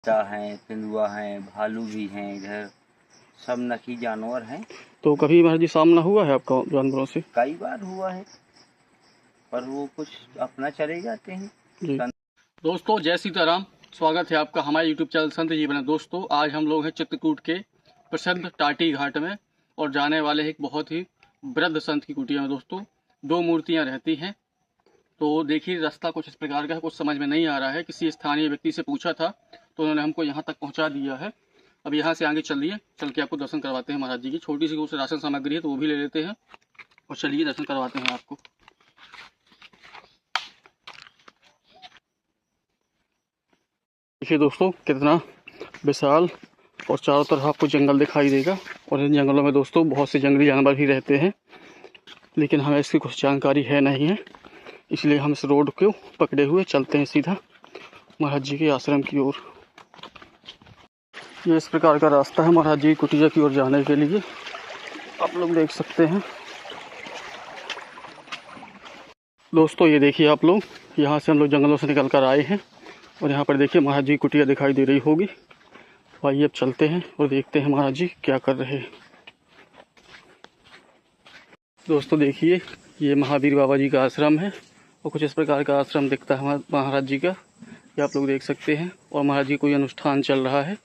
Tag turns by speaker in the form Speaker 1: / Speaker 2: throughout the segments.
Speaker 1: चीता हैं, तेंदुआ हैं, भालू भी हैं, इधर सब नकी जानवर हैं।
Speaker 2: तो कभी महाराज जी सामना हुआ है आपका जानवरों से?
Speaker 1: कई बार हुआ है, पर वो कुछ अपना चले जाते हैं।
Speaker 2: जी दोस्तों, जय सीताराम। स्वागत है आपका हमारे यूट्यूब चैनल संत जीवन। दोस्तों, आज हम लोग हैं चित्रकूट के प्रसिद्ध टाटी घाट में और जाने वाले हैं एक बहुत ही वृद्ध संत की कुटिया में। दोस्तों, 2 मूर्तियां रहती हैं। तो देखिए, रास्ता कुछ इस प्रकार का है, कुछ समझ में नहीं आ रहा है। किसी स्थानीय व्यक्ति से पूछा था तो उन्होंने हमको यहाँ तक पहुँचा दिया है। अब यहाँ से आगे चलिए, चल के आपको दर्शन करवाते हैं महाराज जी की। छोटी सी कुछ राशन सामग्री है तो वो भी ले लेते हैं और चलिए दर्शन करवाते हैं आपको। देखिए दोस्तों, कितना विशाल और चारों तरफ आपको जंगल दिखाई देगा। और इन जंगलों में दोस्तों बहुत से जंगली जानवर भी रहते हैं, लेकिन हमें इसकी कुछ जानकारी है नहीं है, इसलिए हम इस रोड को पकड़े हुए चलते हैं सीधा महाराज जी के आश्रम की ओर। ये इस प्रकार का रास्ता है महाराज जी की कुटिया की ओर जाने के लिए, आप लोग देख सकते हैं। दोस्तों ये देखिए आप लोग, यहाँ से हम लोग जंगलों से निकल कर आए हैं और यहाँ पर देखिए महाराज जी की कुटिया दिखाई दे रही होगी। आइए अब चलते हैं और देखते हैं महाराज जी क्या कर रहे हैं। दोस्तों देखिए, ये महावीर बाबा जी का आश्रम है और कुछ इस प्रकार का आश्रम दिखता है महाराज जी का, ये आप लोग देख सकते हैं। और महाराज जी कोई अनुष्ठान चल रहा है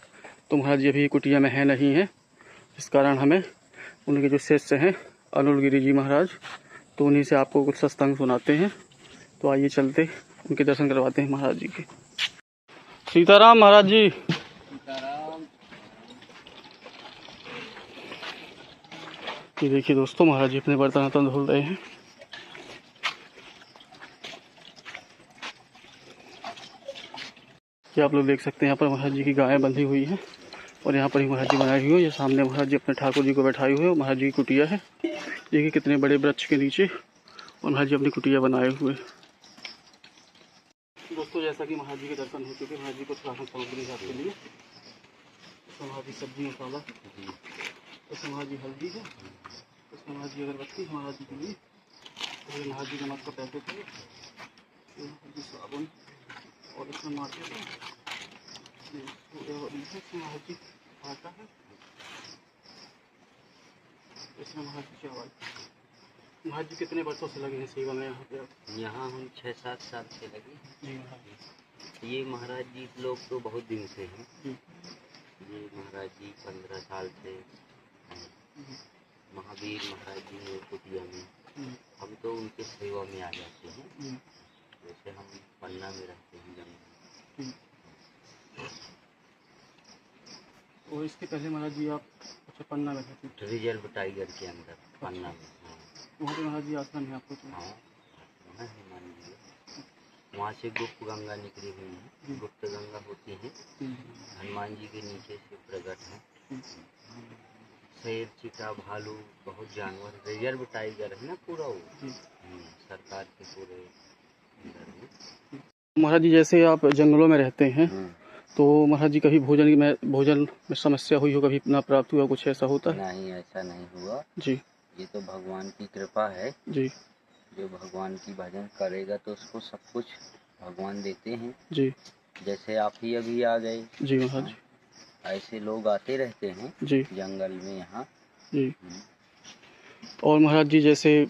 Speaker 2: तो महाराज जी अभी कुटिया में है नहीं है, इस कारण हमें उनके जो शिष्य हैं अनुल गिरी जी महाराज, तो उन्हीं से आपको कुछ सत्संग सुनाते हैं। तो आइए चलते उनके दर्शन करवाते हैं महाराज जी के। सीताराम महाराज जी।
Speaker 1: सीताराम।
Speaker 2: ये देखिए दोस्तों, महाराज जी अपने बर्तन धुल रहे हैं। ये आप लोग देख सकते हैं, यहाँ पर महाराज जी की गायें बंधी हुई हैं और यहाँ पर ही महाराज जी बनाई हुई है। ये सामने महाराज जी अपने ठाकुर जी को बैठाए हुए हैं। महाराज जी की कुटिया है, देखिए कितने बड़े वृक्ष के नीचे और महाराज जी अपनी कुटिया बनाए हुए। दोस्तों जैसा कि महाराज जी के दर्शन हो चुके, महाराज जी को राशन सामग्री है आपके लिए। महाराज जी सब्जी मसाला, इसमें महाराज जी हल्दी है, इसमें महाराज जी अगरबत्ती महाराज जी के लिए, और महाराज जी नमक का पैकेट है, महाराज जी साबुन, और इसमें मार्केट है, महाराज जी आटा है, इसमें महाराज जी चावल। महाराज जी कितने वर्षों से लगे हैं सेवा में यहाँ पे?
Speaker 1: यहाँ हम 6-7 साल से लगे
Speaker 2: जी
Speaker 1: महाराज। ये महाराज जी लोग तो बहुत दिन से हैं। ये महाराज जी 15 साल से महावीर महाराज जी ने कुटिया में, हम तो उनके सेवा में आ जाते हैं। जैसे हम पन्ना में रहते हैं जंगल।
Speaker 2: और इसके पहले महाराज जी आप अच्छा पन्ना में रहते?
Speaker 1: रिजर्व टाइगर के अंदर पन्ना में।
Speaker 2: वहाँ पे महाराज जी आश्रम है आपको? तो
Speaker 1: हाँ, मान लीजिए वहाँ से गुप्त गंगा निकली हुई है। गुप्त गंगा होती है, हनुमान जी के नीचे से प्रकट है। शेर, चीता, भालू, बहुत जानवर, रिजर्व टाइगर है ना पूरा वो। सरकार के पूरे अंदर में।
Speaker 2: महाराज जी जैसे आप जंगलों में रहते हैं तो महाराज जी कभी भोजन में समस्या हुई हो, कभी ना प्राप्त हुआ, कुछ ऐसा होता है?
Speaker 1: नहीं, ऐसा नहीं हुआ
Speaker 2: जी।
Speaker 1: ये तो भगवान की कृपा है
Speaker 2: जी।
Speaker 1: जो भगवान की भजन करेगा तो उसको सब कुछ भगवान देते हैं।
Speaker 2: जी।
Speaker 1: जैसे आप ही अभी आ गए।
Speaker 2: जी महाराज।
Speaker 1: ऐसे लोग आते रहते हैं
Speaker 2: जी
Speaker 1: जंगल में यहाँ।
Speaker 2: जी। और महाराज जी जैसे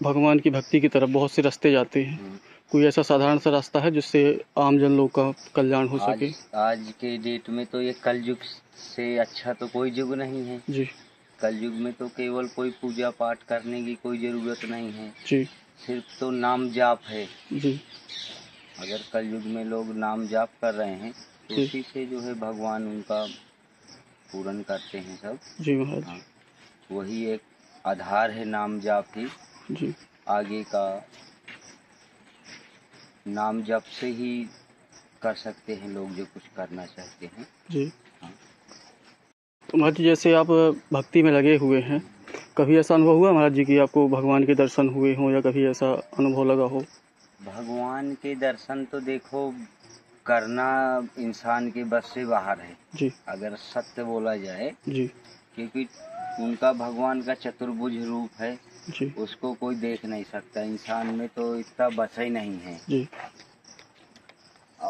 Speaker 2: भगवान की भक्ति की तरफ बहुत से रास्ते जाते हैं, कोई ऐसा साधारण सा रास्ता है जिससे आम जन लोग का कल्याण हो सके?
Speaker 1: आज के डेट में तो ये कलयुग से अच्छा तो कोई युग नहीं है
Speaker 2: जी।
Speaker 1: कलयुग में तो केवल कोई पूजा पाठ करने की कोई ज़रूरत नहीं है
Speaker 2: जी।
Speaker 1: सिर्फ तो नाम जाप है
Speaker 2: जी।
Speaker 1: अगर कलयुग में लोग नाम जाप कर रहे हैं तो उसी से जो है भगवान उनका पूर्ण करते हैं सब।
Speaker 2: जी महाराज।
Speaker 1: हाँ, वही एक आधार है नाम जाप ही।
Speaker 2: जी।
Speaker 1: आगे का नाम जप से ही कर सकते हैं लोग जो कुछ करना चाहते हैं।
Speaker 2: जी।
Speaker 1: हाँ।
Speaker 2: तो महाराज जी जैसे आप भक्ति में लगे हुए हैं, कभी ऐसा अनुभव हुआ महाराज जी कि आपको भगवान के दर्शन हुए हों या कभी ऐसा अनुभव लगा हो?
Speaker 1: भगवान के दर्शन तो देखो करना इंसान के बस से बाहर है
Speaker 2: जी।
Speaker 1: अगर सत्य बोला जाए
Speaker 2: जी।
Speaker 1: क्योंकि उनका भगवान का चतुर्भुज रूप है
Speaker 2: जी।
Speaker 1: उसको कोई देख नहीं सकता। इंसान में तो इतना बस ही नहीं है।
Speaker 2: जी।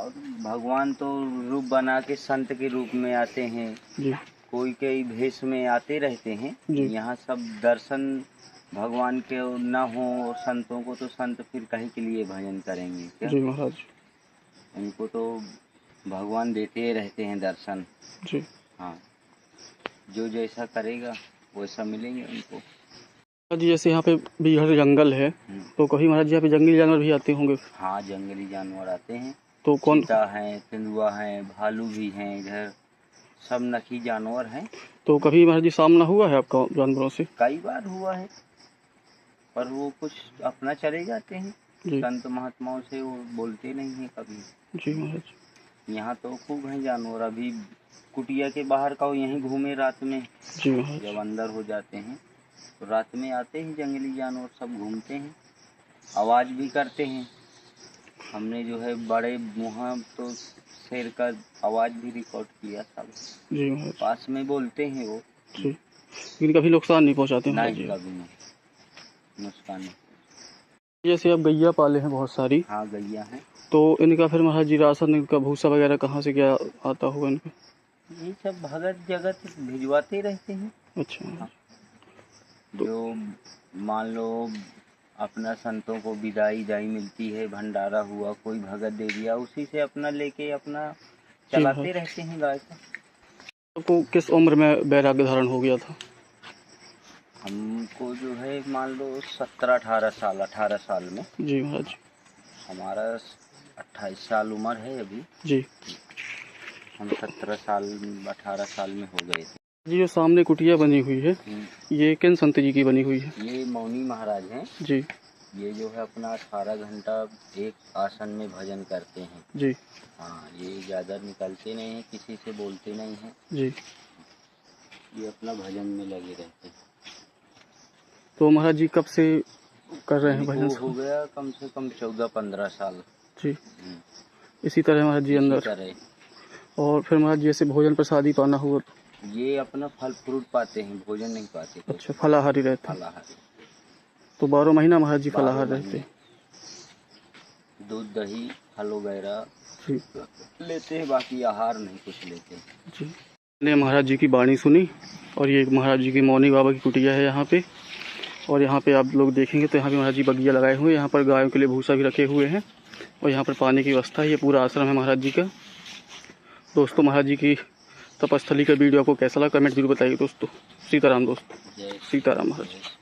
Speaker 1: और भगवान तो रूप बना के संत के रूप में आते हैं
Speaker 2: जी
Speaker 1: कोई कई भेष में आते रहते हैं।
Speaker 2: जी
Speaker 1: यहाँ सब दर्शन भगवान के ना हो और संतों को तो संत फिर कहीं के लिए भजन करेंगे क्या।
Speaker 2: जी महाराज
Speaker 1: उनको तो भगवान देते रहते हैं दर्शन।
Speaker 2: जी।
Speaker 1: हाँ, जो जैसा करेगा वैसा मिलेंगे उनको।
Speaker 2: महाराज जी जैसे यहाँ पे बीहड़ जंगल है तो कभी महाराज जी यहाँ पे जंगली जानवर भी आते होंगे।
Speaker 1: हाँ, जंगली जानवर आते हैं।
Speaker 2: तो कौन?
Speaker 1: चीता है, तेंदुआ है, भालू भी हैं, इधर सब नकी जानवर हैं।
Speaker 2: तो कभी महाराज जी सामना हुआ है आपका जानवरों से?
Speaker 1: कई बार हुआ है, पर वो कुछ अपना चले जाते हैं। संत महात्माओं से वो बोलते नहीं हैं कभी।
Speaker 2: जी महाराज।
Speaker 1: यहाँ तो खूब हैं जानवर। अभी कुटिया के बाहर का यहीं घूमे रात में।
Speaker 2: जी महाराज। जब
Speaker 1: अंदर हो जाते हैं तो रात में आते हैं जंगली जानवर, सब घूमते हैं, आवाज़ भी करते हैं। हमने जो है बड़े मुँह तो शेर का आवाज़ भी रिकॉर्ड किया था।
Speaker 2: जी महाराज।
Speaker 1: पास में बोलते हैं वो।
Speaker 2: जी, लेकिन कभी नुकसान नहीं पहुँचाते?
Speaker 1: नहीं, कभी नहीं नुकसान नहीं।
Speaker 2: जैसे आप गैया पाले हैं बहुत सारी।
Speaker 1: हाँ, गैया हैं। तो
Speaker 2: इनका फिर महाराज जी राशन, इनका भूसा वगैरह कहाँ से क्या आता होगा इनका?
Speaker 1: ये सब भगत जगत भिजवाते रहते हैं।
Speaker 2: अच्छा।
Speaker 1: हाँ। जो मान लो अपना संतों को विदाई मिलती है, भंडारा हुआ, कोई भगत दे दिया, उसी से अपना लेके अपना चलाते रहते हैं गाय का।
Speaker 2: आपको किस उम्र में वैराग्य धारण हो गया था?
Speaker 1: हमको जो है मान लो 17-18 साल, 18 साल में।
Speaker 2: जी महाराज।
Speaker 1: हमारा 28 साल उम्र है अभी
Speaker 2: जी।
Speaker 1: हम 17 साल 18 साल में हो गए थे।
Speaker 2: जी, जो सामने कुटिया बनी हुई है ये किन संत जी की बनी हुई है?
Speaker 1: ये मौनी महाराज हैं
Speaker 2: जी।
Speaker 1: ये जो है अपना 18 घंटा एक आसन में भजन करते हैं।
Speaker 2: जी।
Speaker 1: हाँ, ये ज़्यादा निकलते नहीं हैं, किसी से बोलते नहीं हैं।
Speaker 2: जी।
Speaker 1: ये अपना भजन में लगे रहते हैं।
Speaker 2: तो महाराज जी कब से कर रहे हैं भजन?
Speaker 1: हो गया कम से कम 14-15 साल।
Speaker 2: जी। इसी तरह महाराज जी अंदर। और फिर महाराज जी ऐसे भोजन प्रसादी पाना हुआ?
Speaker 1: ये अपना फल फ्रूट पाते हैं, भोजन नहीं पाते।
Speaker 2: अच्छा, फलाहारी रहते हैं।
Speaker 1: फलाहारी।
Speaker 2: तो 12 महीना महाराज जी फलाहार रहते हैं।
Speaker 1: दूध दही फल वगैरह लेते हैं, बाकी आहार नहीं कुछ लेते हैं।
Speaker 2: जी। मैंने महाराज जी की वाणी सुनी और ये महाराज जी की मौनी बाबा की कुटिया है यहाँ पे। और यहाँ पे आप लोग देखेंगे तो यहाँ पे महाराज जी बगिया लगाए हुए हैं। यहाँ पर गायों के लिए भूसा भी रखे हुए हैं और यहाँ पर पानी की व्यवस्था है। ये पूरा आश्रम है महाराज जी का। दोस्तों, महाराज जी की तपस्थली का वीडियो आपको कैसा लगा कमेंट जरूर बताइए दोस्तों। सीताराम दोस्तों। सीताराम महाराज।